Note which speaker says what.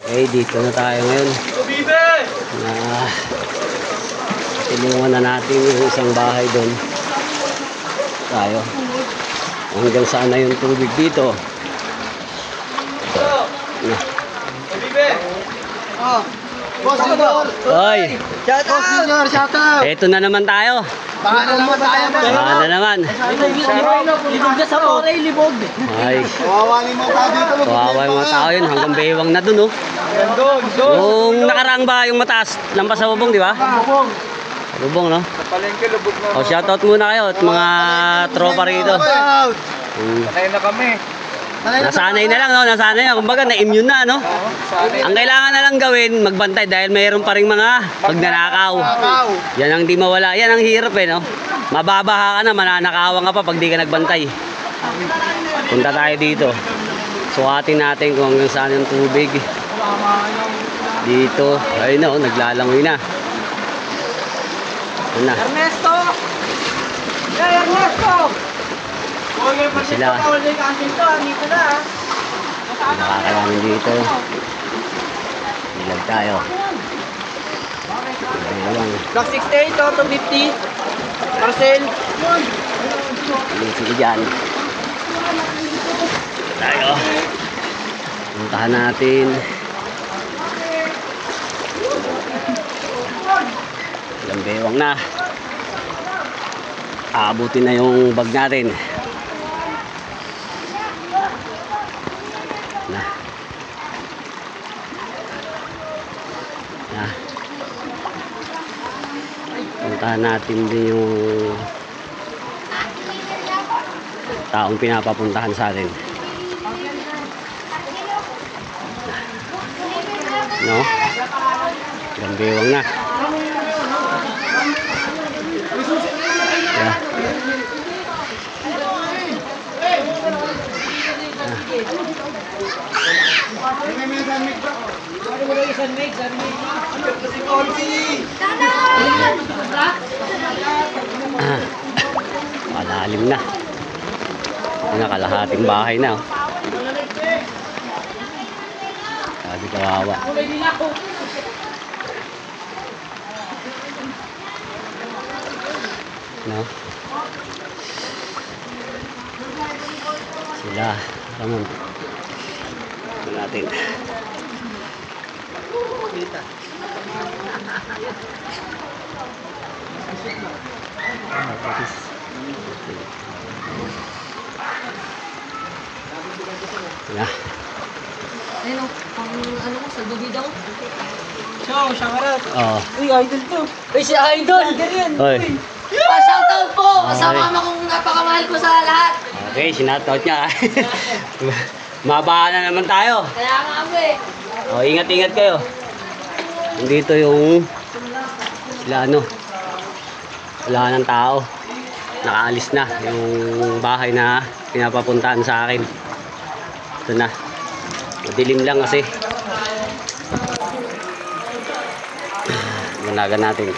Speaker 1: Okay, dito na tayo ngayon. Tulungan na natin yung isang bahay doon. Tayo. Hanggang saan na yung tubig dito. Hoy!
Speaker 2: Shout out!
Speaker 1: Eto na naman tayo.
Speaker 2: Baka na naman tayo.
Speaker 1: Baka na naman.
Speaker 2: Libog na sa oray, libog.
Speaker 1: Ay.
Speaker 2: Kawawa ni mga tao dito.
Speaker 1: Kawawa yung mga tao yun. Hanggang bewang na dun, oh. Yung nakaraang ba, yung mataas, lampas sa bubong, di ba? Lubong, no?
Speaker 2: Sa palengke, lubog na.
Speaker 1: O, shoutout muna kayo at mga tropa rito.
Speaker 2: Sanay na kami.
Speaker 1: Nasanay na lang, no? Nasanay na. Kumbaga, na-immune na, no? Ang kailangan na lang gawin, magbantay dahil mayroon pa rin mga magnanakaw. Yan ang di mawala. Yan ang hirap, eh, no? Mababaha ka na, mananakawan ka pa pag di ka nagbantay. Punta tayo dito. Sukatin natin kung hanggang saan yung tubig. Dito. Ayun na, oh, naglalangoy na. Ayun na.
Speaker 2: Ernesto! Hey, Ernesto!
Speaker 1: Sila. Nakakalamin dito. Ilag tayo.
Speaker 2: Block 68, auto 50. Marcel.
Speaker 1: Sige dyan. Tayo. Puntahan natin. Ilang bewang na. Aabutin na yung bag natin. Puntahan natin din yung taong pinapapuntahan sa atin. No? Ilang bewang na. Yeah. Malalim na. Nakalahating bahay na, oh. Sabi kawawa. No? Sila. Ramon. Ito natin. Yeah.
Speaker 3: Ayun o, pang ano ko, sa dubida ko.
Speaker 2: Ciao, shangarat.
Speaker 1: Oh.
Speaker 2: Uy, idol to.
Speaker 3: Uy, si Idol!
Speaker 1: Hoy.
Speaker 3: Shoutout po! Sa
Speaker 1: Okay.
Speaker 3: mama kong napakamahal ko sa lahat.
Speaker 1: Okay, sinoutout niya. Mabahan na naman tayo.
Speaker 3: Kaya nga po eh.
Speaker 1: Oh, ingat-ingat kayo. Dito yung sila ano. Wala ng tao. Nakaalis na yung bahay na pinapapuntahan sa akin. Ito na. Madilim lang kasi. Managan natin.